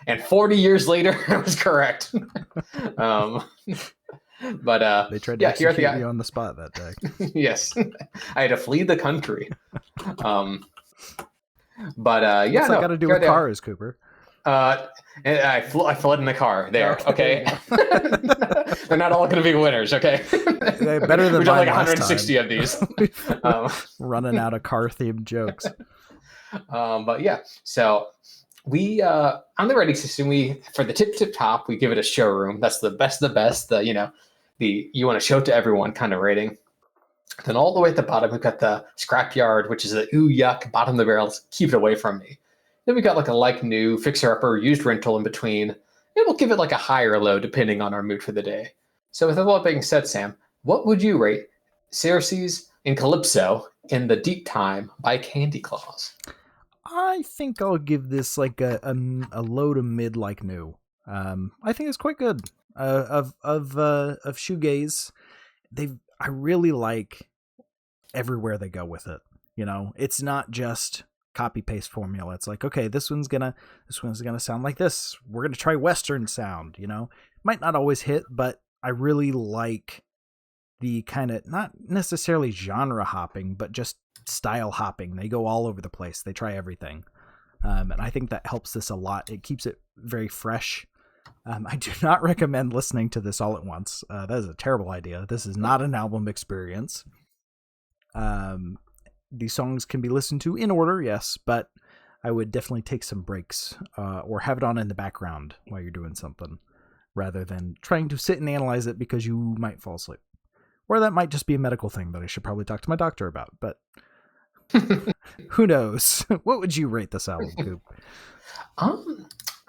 and 40 years later, I was correct. But they tried to execute you on the spot that day. Yes, I had to flee the country. But what's that got to do with cars, Cooper? And I fled in the car there. Okay. They're not all going to be winners. Okay. Better than we've done like 160 of these. Running out of car themed jokes. But yeah, so we on the rating system, for the tip top, we give it a showroom. That's the best of the best. The you want to show it to everyone kind of rating. Then all the way at the bottom, we've got the scrapyard, which is the ooh yuck bottom of the barrel. Keep it away from me. Then we got like a like new, fixer upper, used rental in between. And we'll give it like a high or low depending on our mood for the day. So with all that being said, Sam, what would you rate Ceres and Calypso in the Deep Time by Candy Claus? I think I'll give this like a low to mid like new. I think it's quite good. Of shoegaze, I really like everywhere they go with it. You know, it's not just copy paste formula. It's like, okay, this one's gonna sound like this. We're gonna try Western sound. You know, might not always hit, but I really like the kind of not necessarily genre hopping, but just style hopping. They go all over the place. They try everything. And I think that helps this a lot. It keeps it very fresh. I do not recommend listening to this all at once. That is a terrible idea. This is not an album experience. These songs can be listened to in order, yes, but I would definitely take some breaks or have it on in the background while you're doing something rather than trying to sit and analyze it because you might fall asleep. Or that might just be a medical thing that I should probably talk to my doctor about, but who knows? What would you rate this album, Coop?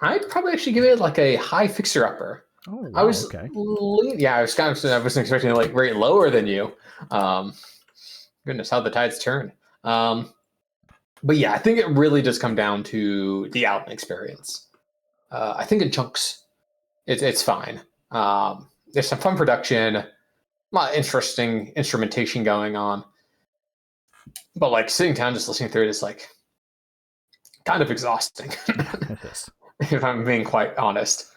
I'd probably actually give it like a high fixer-upper. Oh, wow, I was okay. I wasn't expecting to like rate lower than you. Goodness, how the tides turn. But yeah, I think it really does come down to the album experience. I think in chunks, it's fine. There's some fun production, a lot of interesting instrumentation going on. But like sitting down just listening through it is like kind of exhausting. It is. If I'm being quite honest.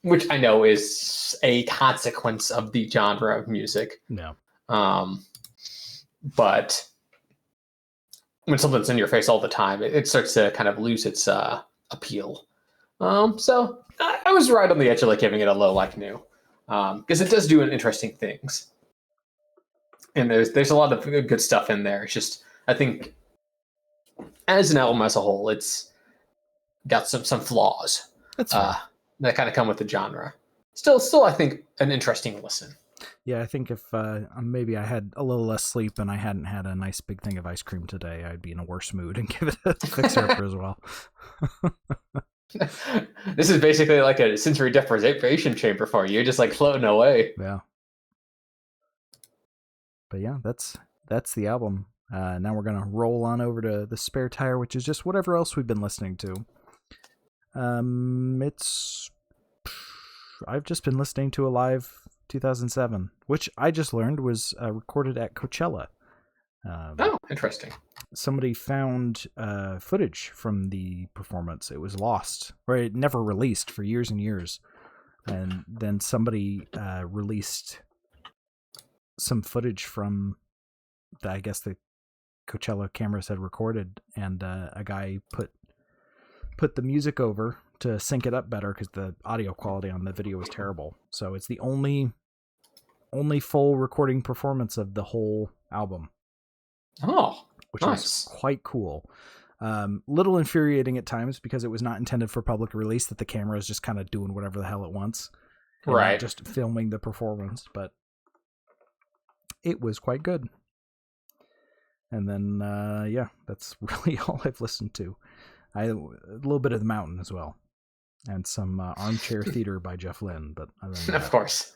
Which I know is a consequence of the genre of music. No. But when something's in your face all the time, it starts to kind of lose its appeal. So I was right on the edge of like giving it a low like new. Because it does do interesting things. And there's a lot of good stuff in there. It's just, I think, as an album as a whole, it's got some flaws. That's that kind of come with the genre. Still, I think an interesting listen. Yeah, I think if maybe I had a little less sleep and I hadn't had a nice big thing of ice cream today, I'd be in a worse mood and give it a fixer-upper as well. This is basically like a sensory deprivation chamber for you. You're just like floating away. Yeah. But yeah, that's the album. Now we're gonna roll on over to the spare tire, which is just whatever else we've been listening to. I've just been listening to Alive 2007, which I just learned was recorded at Coachella. Oh, interesting. Somebody found footage from the performance. It was lost, or it never released for years and years. And then somebody released some footage from I guess the Coachella cameras had recorded, and a guy put the music over to sync it up better because the audio quality on the video was terrible. So it's the only full recording performance of the whole album. Oh, which nice. is quite cool. Little infuriating at times because it was not intended for public release, that the camera is just kind of doing whatever the hell it wants. Right. Just filming the performance, but it was quite good. And then, yeah, that's really all I've listened to. A little bit of The Mountain as well. And some Armchair Theater by Jeff Lynne, but other than that, of course.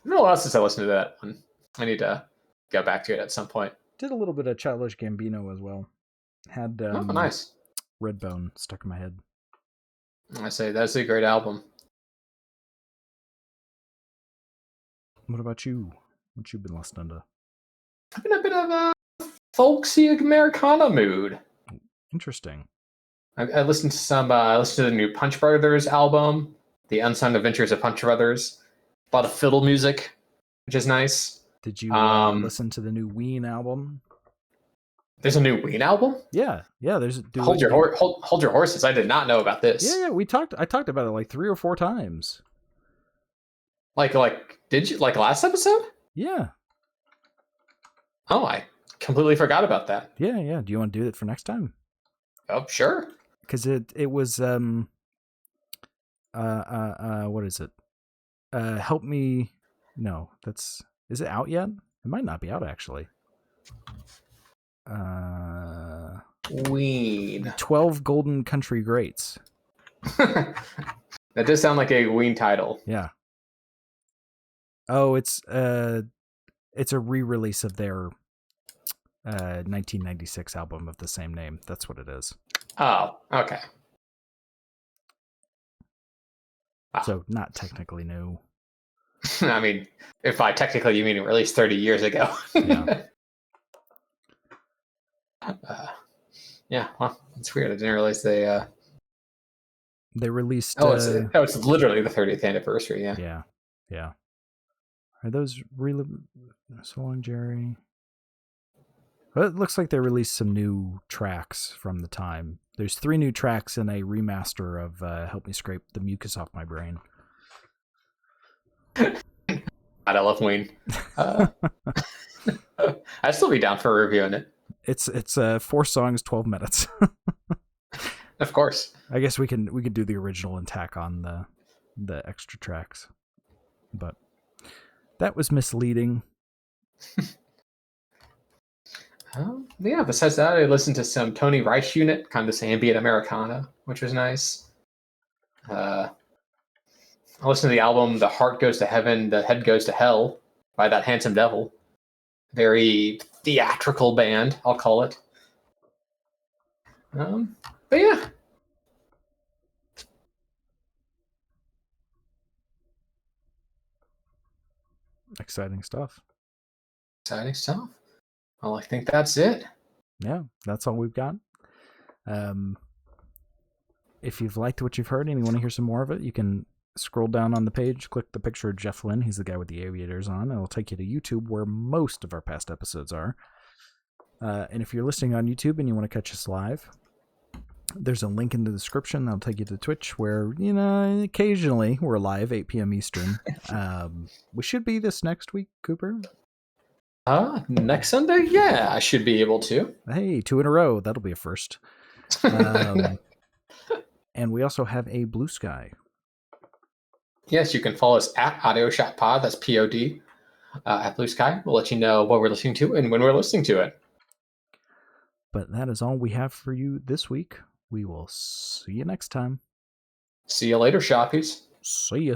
No one else since I listened to that one. I need to go back to it at some point. Did a little bit of Childish Gambino as well. Had nice. Redbone stuck in my head. I say that's a great album. What about you? What you been listening to? I'm in a bit of a folksy Americana mood. Interesting. I listened to some. I listened to the new Punch Brothers album, The Unsung Adventures of Punch Brothers. A lot of fiddle music, which is nice. Did you listen to the new Ween album? There's a new Ween album? Yeah. There's hold your horses. I did not know about this. Yeah. I talked about it like 3 or 4 times. Like did you like last episode? Yeah. Oh, I completely forgot about that. Yeah. Do you want to do it for next time? Oh, sure. Because it was what is it? Help me. No, is it out yet? It might not be out actually. Ween. 12 Golden Country Greats. That does sound like a Ween title. Yeah. Oh, it's a re-release of their 1996 album of the same name. That's what it is. Oh, okay. So not technically new. I mean, if by technically you mean released 30 years ago. Yeah. Yeah, well, it's weird. I didn't realize they released. it's literally the 30th anniversary. Yeah. Yeah. Are those really so long, Jerry? Well, it looks like they released some new tracks from the time. There's 3 new tracks and a remaster of "Help Me Scrape the Mucus Off My Brain." I love Wayne. I'd still be down for reviewing it. It's 4 songs, 12 minutes. Of course. I guess we can do the original and tack on the extra tracks. But that was misleading. Yeah, besides that, I listened to some Tony Rice Unit, kind of this ambient Americana, which was nice. I listened to the album The Heart Goes to Heaven, The Head Goes to Hell by That Handsome Devil. Very theatrical band, I'll call it. But yeah. Exciting stuff. Exciting stuff. Well, I think that's it. Yeah, that's all we've got. If you've liked what you've heard and you want to hear some more of it, you can scroll down on the page, click the picture of Jeff Lynne. He's the guy with the aviators on, and it'll take you to YouTube, where most of our past episodes are. And if you're listening on YouTube and you want to catch us live, there's a link in the description that'll take you to Twitch, where, occasionally we're live, 8 p.m. Eastern. We should be this next week, Cooper. Next Sunday? Yeah, I should be able to. Hey, 2 in a row. That'll be a first. And we also have a Blue Sky. Yes, you can follow us at Audio Shop Pod. That's POD at Blue Sky. We'll let you know what we're listening to and when we're listening to it. But that is all we have for you this week. We will see you next time. See you later, shoppies. See ya.